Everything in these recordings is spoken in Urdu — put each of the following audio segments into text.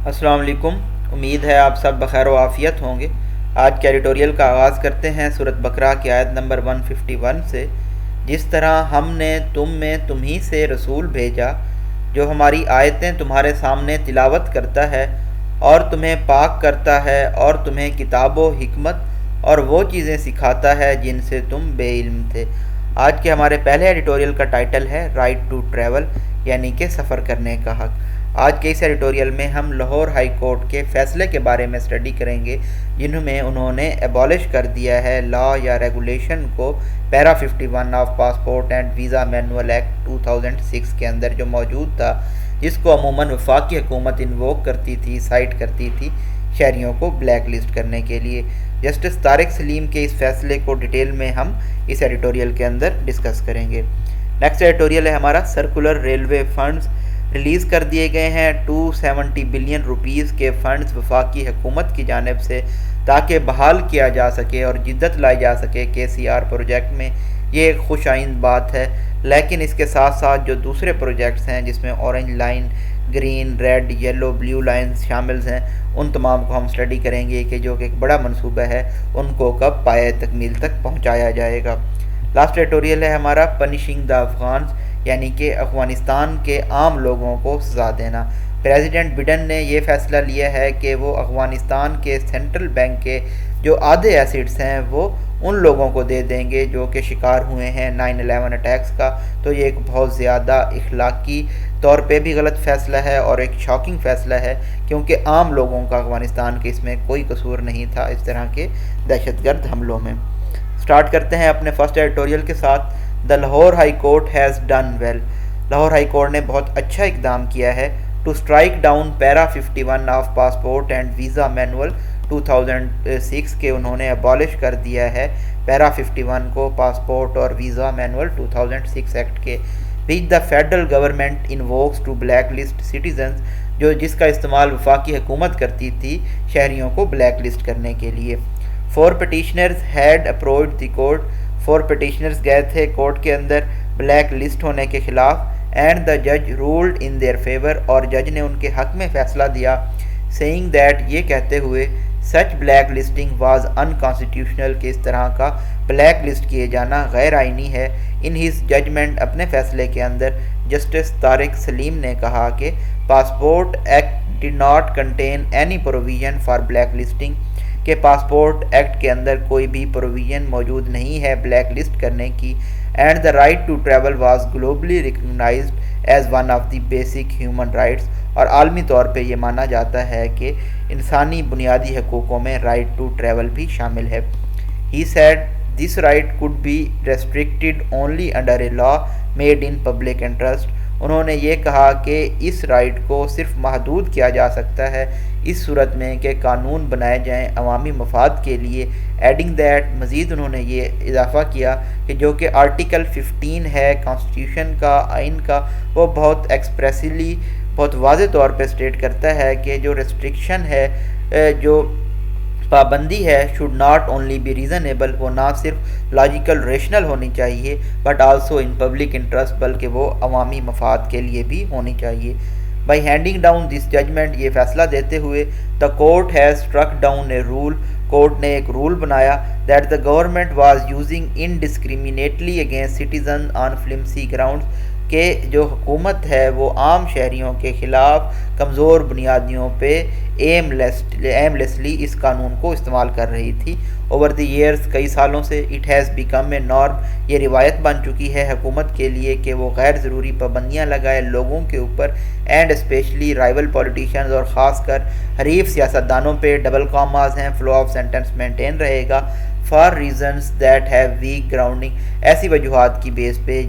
السلام علیکم۔ امید ہے آپ سب بخیر و عافیت ہوں گے۔ آج کے ایڈیٹوریل کا آغاز کرتے ہیں سورۃ بقرہ کی آیت نمبر 151 سے۔ جس طرح ہم نے تم میں تمہیں سے رسول بھیجا جو ہماری آیتیں تمہارے سامنے تلاوت کرتا ہے اور تمہیں پاک کرتا ہے اور تمہیں کتاب و حکمت اور وہ چیزیں سکھاتا ہے جن سے تم بے علم تھے۔ آج کے ہمارے پہلے ایڈیٹوریل کا ٹائٹل ہے رائٹ ٹو ٹریول، یعنی کہ سفر کرنے کا حق۔ آج کے اس ایڈیٹوریل میں ہم لاہور ہائی کورٹ کے فیصلے کے بارے میں اسٹڈی کریں گے جنہوں میں انہوں نے ایبالش کر دیا ہے لا یا ریگولیشن کو پیرا 51 of passport and visa manual act 2006 کے اندر جو موجود تھا، جس کو عموماً وفاقی حکومت انووک کرتی تھی، سائٹ کرتی تھی شہریوں کو بلیک لسٹ کرنے کے لیے۔ جسٹس طارق سلیم کے اس فیصلے کو ڈیٹیل میں ہم اس ایڈیٹوریل کے اندر ڈسکس کریں گے۔ نیکسٹ ایڈیٹوریل ہے ہمارا سرکولر ریلوے فنڈز ریلیز کر دیے گئے ہیں 270 بلین روپیز کے فنڈز وفاقی حکومت کی جانب سے تاکہ بحال کیا جا سکے اور جدت لائی جا سکے KCR پروجیکٹ میں۔ یہ ایک خوش آئند بات ہے، لیکن اس کے ساتھ ساتھ جو دوسرے پروجیکٹس ہیں جس میں orange line, green, red, yellow, blue lines شامل ہیں، ان تمام کو ہم اسٹڈی کریں گے کہ جو کہ ایک بڑا منصوبہ ہے ان کو کب پائے تکمیل تک پہنچایا جائے گا۔ لاسٹ ایڈیٹوریل ہے ہمارا پنشنگ دا افغانز، یعنی کہ افغانستان کے عام لوگوں کو سزا دینا۔ پریزیڈنٹ بائیڈن نے یہ فیصلہ لیا ہے کہ وہ افغانستان کے سینٹرل بینک کے جو آدھے ایسٹس ہیں وہ ان لوگوں کو دے دیں گے جو کہ شکار ہوئے ہیں 9/11 اٹیکس کا۔ تو یہ ایک بہت زیادہ اخلاقی طور پہ بھی غلط فیصلہ ہے اور ایک شاکنگ فیصلہ ہے، کیونکہ عام لوگوں کا افغانستان کے اس میں کوئی قصور نہیں تھا اس طرح کے دہشت گرد حملوں میں۔ سٹارٹ کرتے ہیں اپنے فرسٹ ایڈیٹوریل کے ساتھ۔ The Lahore high court has done well, Lahore high court نے بہت اچھا اقدام کیا ہے to strike down para 51 of passport and visa manual 2006 کے انہوں نے ابالش کر دیا ہے پیرا 51 کو پاسپورٹ اور ویزا مینول 2006 ایکٹ کے، which the federal government invokes to blacklist citizens, جس کا استعمال وفاقی حکومت کرتی تھی شہریوں کو بلیک لسٹ کرنے کے لیے۔ 4 petitioners had approached the court، 4 petitioners گئے تھے کورٹ کے اندر بلیک لسٹ ہونے کے خلاف، اینڈ دا جج رولڈ ان دیئر فیور، اور جج نے ان کے حق میں فیصلہ دیا، سیئنگ دیٹ، یہ کہتے ہوئے، سچ بلیک لسٹنگ واز انکانسٹیٹیوشنل، کہ اس طرح کا بلیک لسٹ کیے جانا غیر آئینی ہے۔ ان ہز ججمنٹ، اپنے فیصلے کے اندر جسٹس طارق سلیم نے کہا کہ passport act did not contain any provision for black listing, کہ پاسپورٹ ایکٹ کے اندر کوئی بھی پروویژن موجود نہیں ہے بلیک لسٹ کرنے کی، and the right to travel was globally recognised as one of the basic human rights, اور عالمی طور پہ یہ مانا جاتا ہے کہ انسانی بنیادی حقوقوں میں رائٹ ٹو ٹریول بھی شامل ہے۔ He said this right could be restricted only under a law made in public interest, انہوں نے یہ کہا کہ اس رائٹ کو صرف محدود کیا جا سکتا ہے اس صورت میں کہ قانون بنائے جائیں عوامی مفاد کے لیے۔ ایڈنگ دیٹ، مزید انہوں نے یہ اضافہ کیا کہ جو کہ آرٹیکل 15 ہے کانسٹیٹیوشن کا، آئین کا، وہ بہت ایکسپریسلی، بہت واضح طور پہ اسٹیٹ کرتا ہے کہ جو ریسٹرکشن ہے، جو پابندی ہے، should not only be reasonable, وہ نہ صرف لاجیکل ریشنل ہونی چاہیے but also in public interest, بلکہ وہ عوامی مفاد کے لیے بھی ہونی چاہیے۔ By handing down this judgment, یہ فیصلہ دیتے ہوئے، the court has struck down a rule, court نے ایک رول بنایا، that the government was using indiscriminately against citizen on flimsy grounds, کہ جو حکومت ہے وہ عام شہریوں کے خلاف کمزور بنیادیوں پہ ایم لیسلی اس قانون کو استعمال کر رہی تھی۔ اوور دی ایئرز، کئی سالوں سے، it has become a norm, یہ روایت بن چکی ہے حکومت کے لیے کہ وہ غیر ضروری پابندیاں لگائے لوگوں کے اوپر، اینڈ اسپیشلی رائیول پولیٹیشنز، اور خاص کر حریف سیاستدانوں پہ۔ ڈبل کاماز ہیں، فلو آف سینٹنس مینٹین رہے گا، for reasons that have weak grounding, ایسی وجوہات کی بیس پہ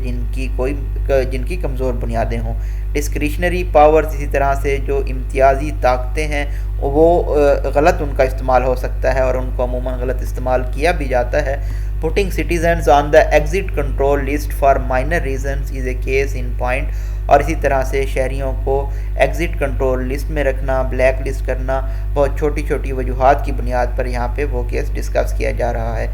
جن کی کمزور بنیادیں ہوں۔ ڈسکریشنری پاورز، اسی طرح سے جو امتیازی طاقتیں ہیں وہ غلط ان کا استعمال ہو سکتا ہے اور ان کو عموماً غلط استعمال کیا بھی جاتا ہے۔ Putting citizens on the exit control list for minor reasons is a case in point, اور اسی طرح سے شہریوں کو ایگزٹ کنٹرول لسٹ میں رکھنا، بلیک لسٹ کرنا، بہت چھوٹی چھوٹی وجوہات کی بنیاد پر یہاں پہ وہ کیس ڈسکس کیا جا رہا ہے۔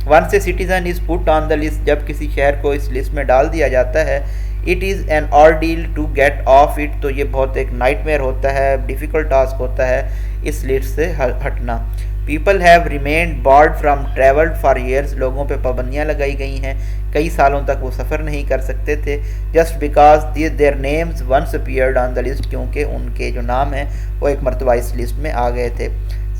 Once a citizen is put on the list, جب کسی شہر کو اس لسٹ میں ڈال دیا جاتا ہے، it is an ordeal to get off it, تو یہ بہت ایک نائٹ میئر ہوتا ہے، ڈیفیکلٹ ٹاسک ہوتا ہے اس لسٹ سے ہٹنا۔ People have remained barred from travelled for years, لوگوں پہ پابندیاں لگائی گئی ہیں، کئی سالوں تک وہ سفر نہیں کر سکتے تھے، just because their names once appeared on the list, کیونکہ ان کے جو نام ہیں وہ ایک مرتبہ اس لسٹ میں آ گئے تھے۔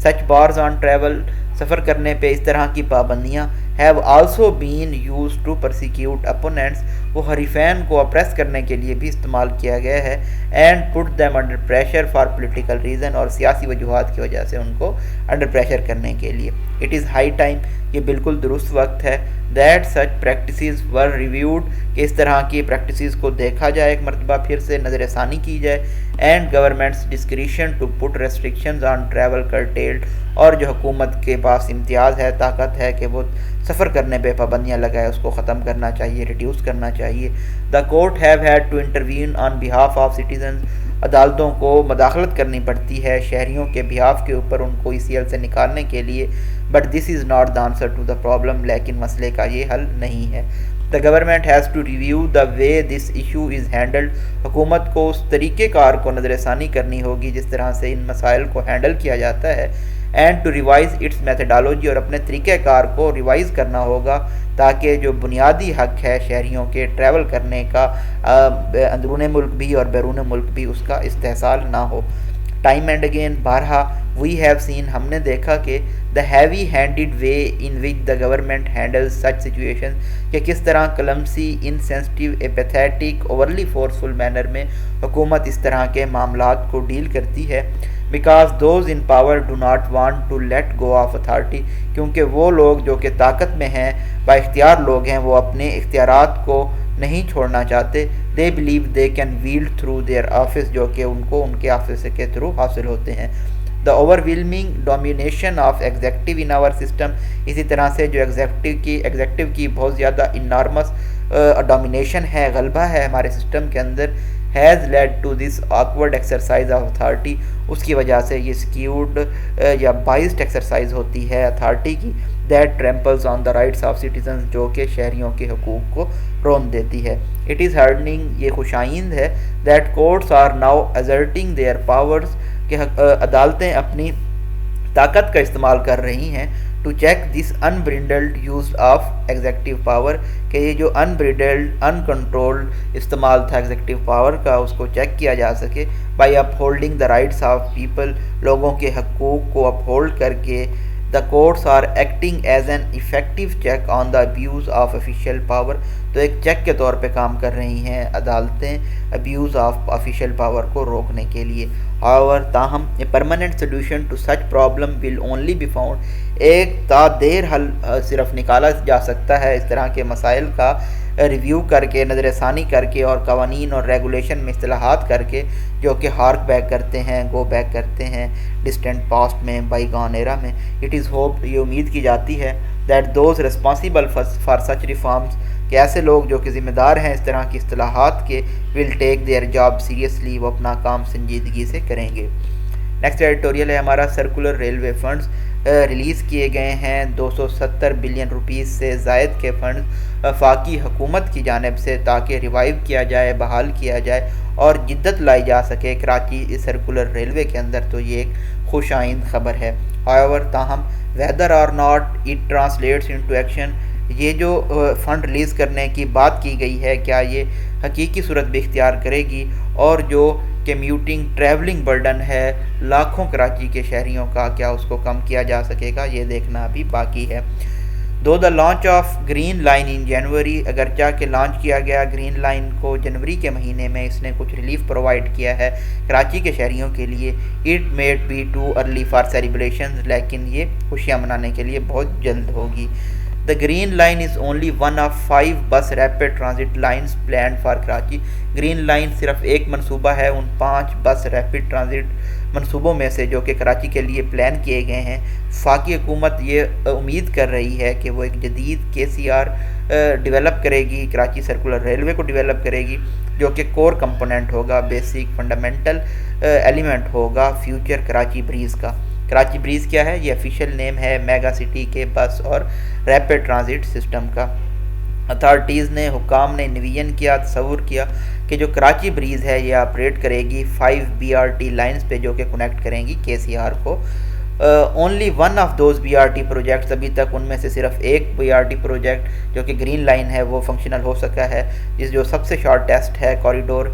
سچ بارز آن ٹریول، سفر کرنے پہ اس طرح کی پابندیاں have also been used to persecute opponents, وہ حریفین کو اپریس کرنے کے لیے بھی استعمال کیا گیا ہے، and put them under pressure for political reason, اور سیاسی وجوہات کی وجہ سے ان کو انڈر پریشر کرنے کے لیے۔ اٹ از ہائی ٹائم، یہ بالکل درست وقت ہے، that such practices were reviewed, کہ اس طرح کی پریکٹسز کو دیکھا جائے، ایک مرتبہ پھر سے نظر ثانی کی جائے، and governments discretion to put restrictions on travel curtailed, اور جو حکومت کے پاس امتیاز ہے، طاقت ہے کہ وہ سفر کرنے پہ پابندیاں لگائے، اس کو ختم کرنا چاہیے، ریڈیوس کرنا چاہیے۔ The court have had to intervene on behalf of citizens, عدالتوں کو مداخلت کرنی پڑتی ہے شہریوں کے بہاف کے اوپر، ان کو ECL سے نکالنے کے لیے، but this is not the answer to the problem, لیکن مسئلے کا یہ حل نہیں ہے۔ The government has to review the way this issue is handled, حکومت کو اس طریقہ کار کو نظر ثانی کرنی ہوگی جس طرح سے ان مسائل کو ہینڈل کیا جاتا ہے، and to revise its methodology, اور اپنے طریقہ کار کو ریوائز کرنا ہوگا تاکہ جو بنیادی حق ہے شہریوں کے ٹریول کرنے کا، اندرون ملک بھی اور بیرون ملک بھی، اس کا استحصال نہ ہو۔ ٹائم اینڈ اگین، بارہا وی ہیو سین، ہم نے دیکھا کہ the heavy handed way in which the government handle such situation, کہ کس طرح clumsy, insensitive, apathetic, overly forceful manner میں حکومت اس طرح کے معاملات کو ڈیل کرتی ہے، because those in power do not want to let go of authority, کیونکہ وہ لوگ جو کہ طاقت میں ہیں، با اختیار لوگ ہیں، وہ اپنے اختیارات کو نہیں چھوڑنا چاہتے۔ They believe they can wield through their office, جو کہ ان کو ان کے آفس کے تھرو حاصل ہوتے ہیں۔ The overwhelming domination of executive in our system, اسی طرح سے جو ایگزیکٹو کی بہت زیادہ انارمس ڈومینیشن ہے، غلبہ ہے ہمارے سسٹم کے اندر، has led to this awkward exercise of authority, اس کی وجہ سے یہ سکیوڈ یا بائسڈ ایکسرسائز ہوتی ہے اتھارٹی کی، that tramples on the rights of citizens, جو کہ شہریوں کے حقوق کو رون دیتی ہے۔ اٹ از ہارڈننگ، یہ خوشائند ہے، that courts are now asserting their powers, کہ عدالتیں اپنی طاقت کا استعمال کر رہی ہیں، to check this unbridled use of executive power, کہ یہ جو انبرینڈلڈ انکنٹرولڈ استعمال تھا ایگزیکٹو پاور کا، اس کو چیک کیا جا سکے، by upholding the rights of people, لوگوں کے حقوق کو اپ ہولڈ کر کے۔ The courts are acting as an effective check on the abuse of official power, تو ایک چیک کے طور پہ کام کر رہی ہیں عدالتیں ابیوز آف آفیشیل پاور کو روکنے کے لیے۔ However، تاہم a permanent solution to such problem will only be found, ایک تا دیر حل صرف نکالا جا سکتا ہے اس طرح کے مسائل کا ریویو کر کے، نظر ثانی کر کے، اور قوانین اور ریگولیشن میں اصطلاحات کر کے، جو کہ ہارک بیک کرتے ہیں، گو بیک کرتے ہیں ڈسٹینٹ پاسٹ میں، بائی گون ایرا میں۔ اٹ از ہوپڈ، یہ امید کی جاتی ہے، that those responsible for such reforms, کہ ایسے لوگ جو کہ ذمہ دار ہیں اس طرح کی اصطلاحات کے، ول ٹیک دیئر جاب سیریسلی، وہ اپنا کام سنجیدگی سے کریں گے۔ نیکسٹ ایڈیٹوریل ہے ہمارا، سرکولر ریلوے فنڈز ریلیز کیے گئے ہیں، 270 بلین روپیز سے زائد کے فنڈز وفاقی حکومت کی جانب سے، تاکہ ریوائیو کیا جائے، بحال کیا جائے اور جدت لائی جا سکے کراچی سرکولر ریلوے کے اندر، تو یہ ایک خوش آئند خبر ہے۔ However، تاہم whether or not it translates into action، یہ جو فنڈ ریلیز کرنے کی بات کی گئی ہے، کیا یہ حقیقی صورت بھی اختیار کرے گی، اور جو کمیوٹنگ ٹریولنگ برڈن ہے لاکھوں کراچی کے شہریوں کا، کیا اس کو کم کیا جا سکے گا، یہ دیکھنا ابھی باقی ہے۔ دو دا لانچ آف گرین لائن ان جنوری، اگرچہ کہ لانچ کیا گیا گرین لائن کو جنوری کے مہینے میں، اس نے کچھ ریلیف پرووائڈ کیا ہے کراچی کے شہریوں کے لیے، it made be too early for celebrations, لیکن یہ خوشیاں منانے کے لیے بہت جلد ہوگی۔ The Green Line is only one of 5 bus rapid transit lines planned for Karachi۔ Green line صرف ایک منصوبہ ہے ان 5 بس ریپڈ ٹرانزٹ منصوبوں میں سے جو کہ کراچی کے لیے پلان کیے گئے ہیں۔ وفاقی حکومت یہ امید کر رہی ہے کہ وہ ایک جدید KCR ڈیولپ کرے گی، کراچی سرکولر ریلوے کو ڈیولپ کرے گی، جو کہ کور کمپوننٹ ہوگا، بیسک فنڈامنٹل ایلیمنٹ ہوگا فیوچر کراچی بریز کا۔ کراچی بریز کیا ہے؟ یہ افیشیل نیم ہے میگا سٹی کے بس اور ریپڈ ٹرانزٹ سسٹم کا۔ اتھارٹیز نے حکام نے انویژن کیا، تصور کیا کہ جو کراچی بریز ہے یہ آپریٹ کرے گی 5 BRT لائنز پہ جو کہ کنیکٹ کریں گی KCR کو۔ Only one of those BRT projects, ابھی تک ان میں سے صرف ایک BRT پروجیکٹ جو کہ گرین لائن ہے وہ فنکشنل ہو سکا ہے، جس جو سب سے شارٹیسٹ ہے کوریڈور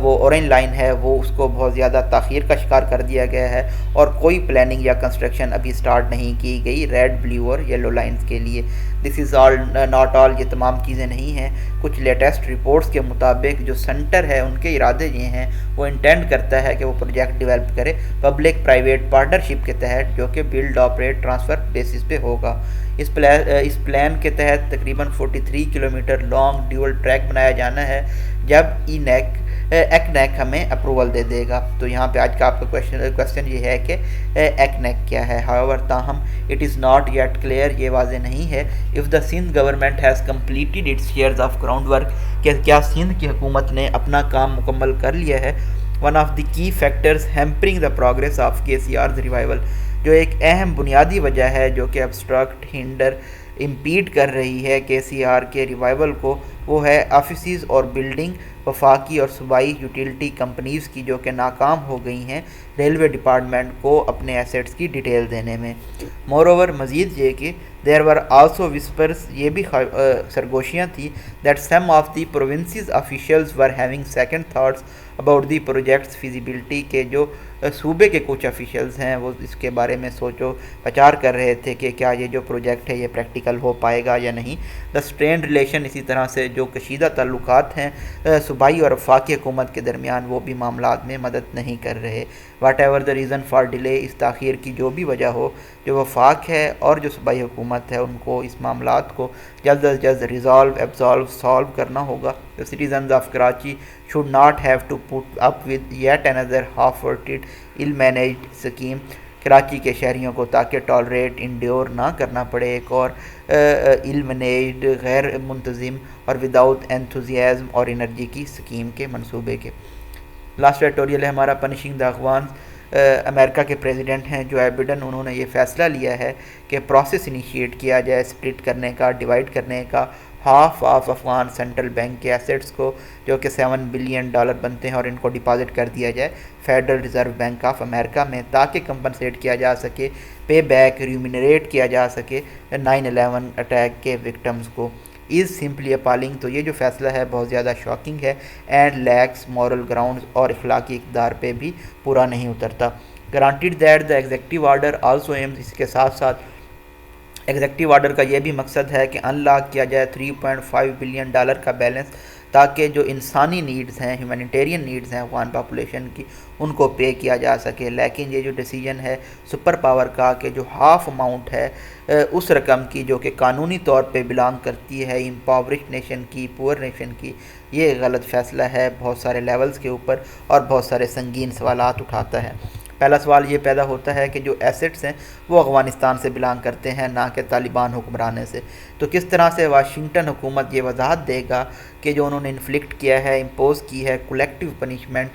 وہ اورنج لائن ہے، وہ اس کو بہت زیادہ تاخیر کا شکار کر دیا گیا ہے، اور کوئی پلاننگ یا کنسٹرکشن ابھی سٹارٹ نہیں کی گئی ریڈ، بلیو اور یلو لائنز کے لیے۔ دس از آل ناٹ آل، یہ تمام چیزیں نہیں ہیں۔ کچھ لیٹسٹ رپورٹس کے مطابق جو سینٹر ہے ان کے ارادے یہ ہیں، وہ انٹینڈ کرتا ہے کہ وہ پروجیکٹ ڈیولپ کرے پبلک پرائیویٹ پارٹنرشپ کے تحت، جو کہ بلڈ آپریٹ ٹرانسفر بیسس پہ ہوگا۔ اس پلان کے تحت تقریباً 43 کلومیٹر لانگ ڈیول ٹریک بنایا جانا ہے جب ایکنیک ہمیں اپروول دے دے گا۔ تو یہاں پہ آج کا آپ کا کوشچن یہ ہے کہ ایکنیک کیا ہے۔ ہاؤیور تاہم it is not yet clear, یہ واضح نہیں ہے if the Sindh government has completed its shares of ground work, کہ کیا سندھ کی حکومت نے اپنا کام مکمل کر لیا ہے۔ ون آف دی کی factors hampering the progress of KCR's revival, جو ایک اہم بنیادی وجہ ہے جو کہ ابسٹرکٹ ہنڈر امپیڈ کر رہی ہے KCR کے ریوائول کو، وہ ہے آفیسز اور بلڈنگ وفاقی اور صوبائی یوٹیلٹی کمپنیز کی جو کہ ناکام ہو گئی ہیں ریلوے ڈپارٹمنٹ کو اپنے ایسیٹس کی ڈیٹیل دینے میں۔ مور اوور، مزید یہ کہ دیر ور آلسو وسپرز، یہ بھی سرگوشیاں تھیں، that some of the provinces officials were having second thoughts about the projects feasibility, کے جو صوبے کے کچھ آفیشیلز ہیں وہ اس کے بارے میں سوچو پچار کر رہے تھے کہ کیا یہ جو پروجیکٹ ہے یہ پریکٹیکل ہو پائے گا یا نہیں۔ دا اسٹرینڈ ریلیشن، اسی طرح سے جو کشیدہ تعلقات ہیں صوبائی اور وفاقی حکومت کے درمیان، وہ بھی معاملات میں مدد نہیں کر رہے۔ Whatever the reason for delay, اس تاخیر کی جو بھی وجہ ہو، جو وفاق ہے اور جو صوبائی حکومت ہے ان کو اس معاملات کو جلد از جلد سالو کرنا ہوگا۔ The citizens of Karachi should not have to put up with yet another half-hearted, ill-managed scheme۔ Karachi کے شہریوں کو تاکہ ٹالریٹ انڈیور نہ کرنا پڑے ایک اور ill managed، غیر منتظم اور وداؤٹ enthusiasm اور انرجی کی اسکیم کے منصوبے کے۔ لاسٹ ایڈیٹوریل ہے ہمارا پنشنگ دا افغانز۔ امریکہ کے پریزیڈنٹ ہیں جو بائیڈن، انہوں نے یہ فیصلہ لیا ہے کہ پروسیس انیشیٹ کیا جائے سپلٹ کرنے کا، ڈیوائڈ کرنے کا half of Afghan central bank کے ایسیٹس کو، جو کہ $7 بلین بنتے ہیں، اور ان کو ڈپازٹ کر دیا جائے federal reserve bank of America میں، تاکہ کمپنسیٹ کیا جا سکے، پے بیک، ریمونریٹ کیا جا سکے 9/11 اٹیک کے وکٹمز کو۔ از سمپلی اپالنگ، تو یہ جو فیصلہ ہے بہت زیادہ شاکنگ ہے، اینڈ لیکس مورل گراؤنڈز، اور اخلاقی اقدار پہ بھی پورا نہیں اترتا۔ Granted that the executive order also aims, اس کے ساتھ ساتھ ایگزیکٹو آرڈر کا یہ بھی مقصد ہے کہ انلاک کیا جائے $3.5 بلین کا بیلنس، تاکہ جو انسانی نیڈز ہیں، ہیومینیٹیرین نیڈز ہیں افغان پاپولیشن کی، ان کو پے کیا جا سکے۔ لیکن یہ جو ڈیسیجن ہے سپر پاور کا کہ جو ہاف اماؤنٹ ہے اس رقم کی جو کہ قانونی طور پہ بلانگ کرتی ہے امپاورشڈ نیشن کی، پور نیشن کی، یہ غلط فیصلہ ہے بہت سارے لیولز کے اوپر، اور بہت سارے سنگین سوالات اٹھاتا ہے۔ پہلا سوال یہ پیدا ہوتا ہے کہ جو ایسٹس ہیں وہ افغانستان سے بلانگ کرتے ہیں، نہ کہ طالبان حکمرانے سے، تو کس طرح سے واشنگٹن حکومت یہ وضاحت دے گا کہ جو انہوں نے انفلکٹ کیا ہے، امپوز کی ہے کولیکٹیو پنشمنٹ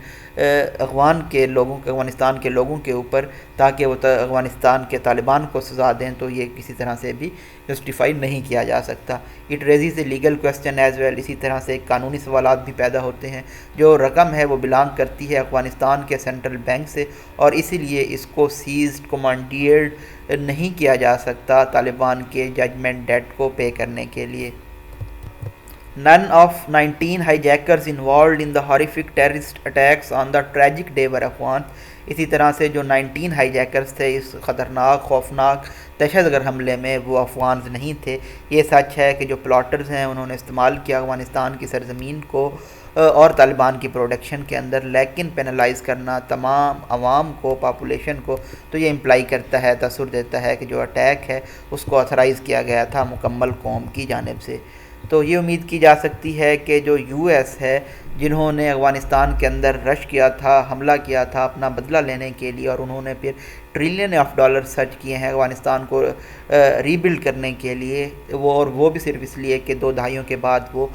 افغانستان کے لوگوں کے اوپر، تاکہ وہ افغانستان کے طالبان کو سزا دیں، تو یہ کسی طرح سے بھی جسٹیفائی نہیں کیا جا سکتا۔ It raises a legal question as well, اسی طرح سے قانونی سوالات بھی پیدا ہوتے ہیں۔ جو رقم ہے وہ بلانگ کرتی ہے افغانستان کے سینٹرل بینک سے، اور اسی لیے اس کو سیزڈ، کمانڈیئرڈ نہیں کیا جا سکتا طالبان کے ججمنٹ ڈیٹ کو پے کرنے کے لیے۔ None of 19 hijackers involved in the horrific terrorist attacks on the tragic day were Afghans۔ اسی طرح سے جو 19 ہائی جیکرز تھے اس خطرناک، خوفناک دہشت گرد حملے میں، وہ افغانز نہیں تھے۔ یہ سچ ہے کہ جو پلاٹرز ہیں انہوں نے استعمال کیا افغانستان کی سرزمین کو اور طالبان کی پروڈکشن کے اندر، لیکن پینلائز کرنا تمام عوام کو، پاپولیشن کو، تو یہ امپلائی کرتا ہے، تاثر دیتا ہے کہ جو اٹیک ہے اس کو آتھرائز کیا گیا تھا مکمل قوم کی جانب سے۔ تو یہ امید کی جا سکتی ہے کہ جو US ہے، جنہوں نے افغانستان کے اندر رش کیا تھا، حملہ کیا تھا اپنا بدلہ لینے کے لیے، اور انہوں نے پھر ٹریلین آف ڈالر خرچ کیے ہیں افغانستان کو ری بلڈ کرنے کے لیے، وہ بھی صرف اس لیے کہ 2 دہائیوں کے بعد وہ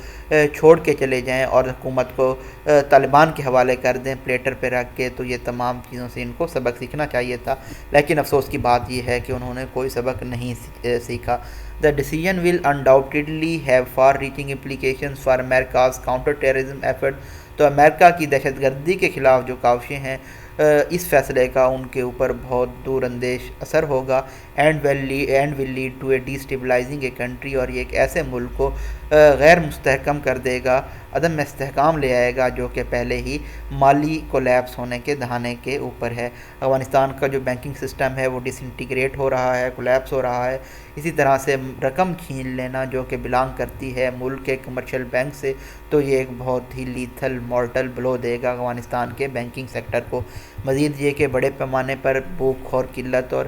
چھوڑ کے چلے جائیں اور حکومت کو طالبان کے حوالے کر دیں پلیٹر پہ رکھ کے، تو یہ تمام چیزوں سے ان کو سبق سیکھنا چاہیے تھا۔ لیکن افسوس کی بات یہ ہے کہ انہوں نے کوئی سبق نہیں سیکھا۔ The decision will undoubtedly have for reaching implications for America's counter terrorism effort. تو امریکہ کی دہشت گردی کے خلاف جو کاوشیں ہیں اس فیصلے کا ان کے اوپر بہت دور اندیش اثر ہوگا and will lead to a destabilising a country. اور یہ ایک ایسے ملک کو غیر مستحکم کر دے گا، عدم میں استحکام لے آئے گا جو کہ پہلے ہی مالی کولیپس ہونے کے دہانے کے اوپر ہے. افغانستان کا جو بینکنگ سسٹم ہے وہ ڈس انٹیگریٹ ہو رہا ہے، کولیپس ہو رہا ہے. اسی طرح سے رقم چھین لینا جو کہ بلانگ کرتی ہے ملک کے کمرشل بینک سے، تو یہ ایک بہت ہی لیتھل مورٹل بلو دے گا افغانستان کے بینکنگ سیکٹر کو. مزید یہ کہ بڑے پیمانے پر بھوک اور قلت اور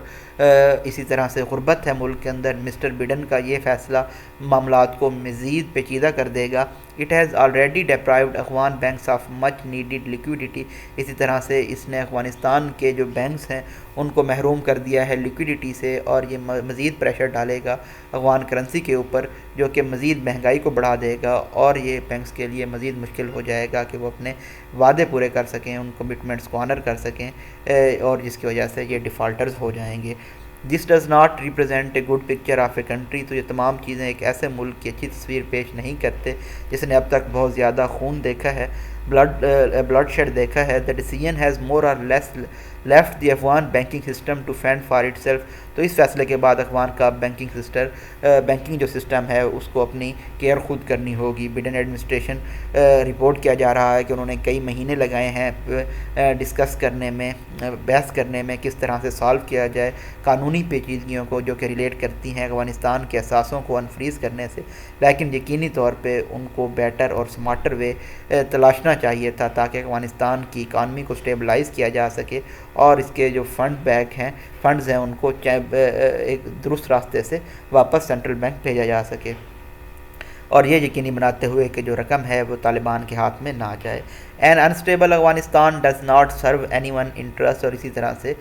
اسی طرح سے غربت ہے ملک کے اندر. مسٹر بائیڈن کا یہ فیصلہ معاملات کو مزید پیچیدہ کر دے گا. It has already deprived Afghan banks of much needed liquidity. اسی طرح سے اس نے افغانستان کے جو بینکس ہیں ان کو محروم کر دیا ہے لیکوڈیٹی سے، اور یہ مزید پریشر ڈالے گا افغان کرنسی کے اوپر جو کہ مزید مہنگائی کو بڑھا دے گا، اور یہ بینکس کے لیے مزید مشکل ہو جائے گا کہ وہ اپنے وعدے پورے کر سکیں، ان کمٹمنٹس کو آنر کر سکیں، اور جس کی وجہ سے یہ ڈیفالٹرز ہو جائیں گے. This does not represent a good picture of a country. تو یہ تمام چیزیں ایک ایسے ملک کی اچھی تصویر پیش نہیں کرتے جس نے اب تک بہت زیادہ خون دیکھا ہے، بلڈ شیڈ دیکھا ہے. دا decision has more or less left the Afghan banking system to fend for itself. تو اس فیصلے کے بعد افغان کا بینکنگ جو سسٹم ہے اس کو اپنی کیئر خود کرنی ہوگی. بائیڈن ایڈمنسٹریشن رپورٹ کیا جا رہا ہے کہ انہوں نے کئی مہینے لگائے ہیں ڈسکس کرنے میں، بحث کرنے میں کس طرح سے سالو کیا جائے قانونی پیچیدگیوں کو جو کہ ریلیٹ کرتی ہیں افغانستان کے اثاثوں کو انفریز کرنے سے. لیکن یقینی طور پہ ان کو بیٹر اور سمارٹر وے تلاشنا چاہیے تھا تاکہ افغانستان کی اکانومی کو سٹیبلائز کیا جا سکے اور اس کے جو فنڈز ہیں ان کو ایک درست راستے سے واپس سینٹرل بینک بھیجا جا سکے، اور یہ یقینی بناتے ہوئے کہ جو رقم ہے وہ طالبان کے ہاتھ میں نہ جائے. An unstable Afghanistan does not serve anyone interest. اور اسی طرح سے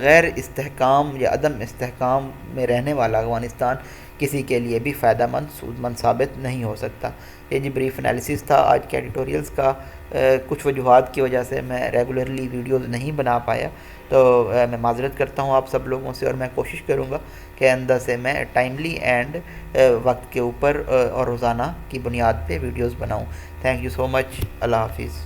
غیر استحکام یا عدم استحکام میں رہنے والا افغانستان کسی کے لیے بھی فائدہ مند سود مند ثابت نہیں ہو سکتا. یہ جی بریف انالیسس تھا آج کے ایڈیٹوریلز کا. کچھ وجوہات کی وجہ سے میں ریگولرلی ویڈیوز نہیں بنا پایا، تو میں معذرت کرتا ہوں آپ سب لوگوں سے، اور میں کوشش کروں گا کہ آئندہ سے میں ٹائملی اینڈ وقت کے اوپر اور روزانہ کی بنیاد پہ ویڈیوز بناؤں. تھینک یو سو مچ. اللہ حافظ.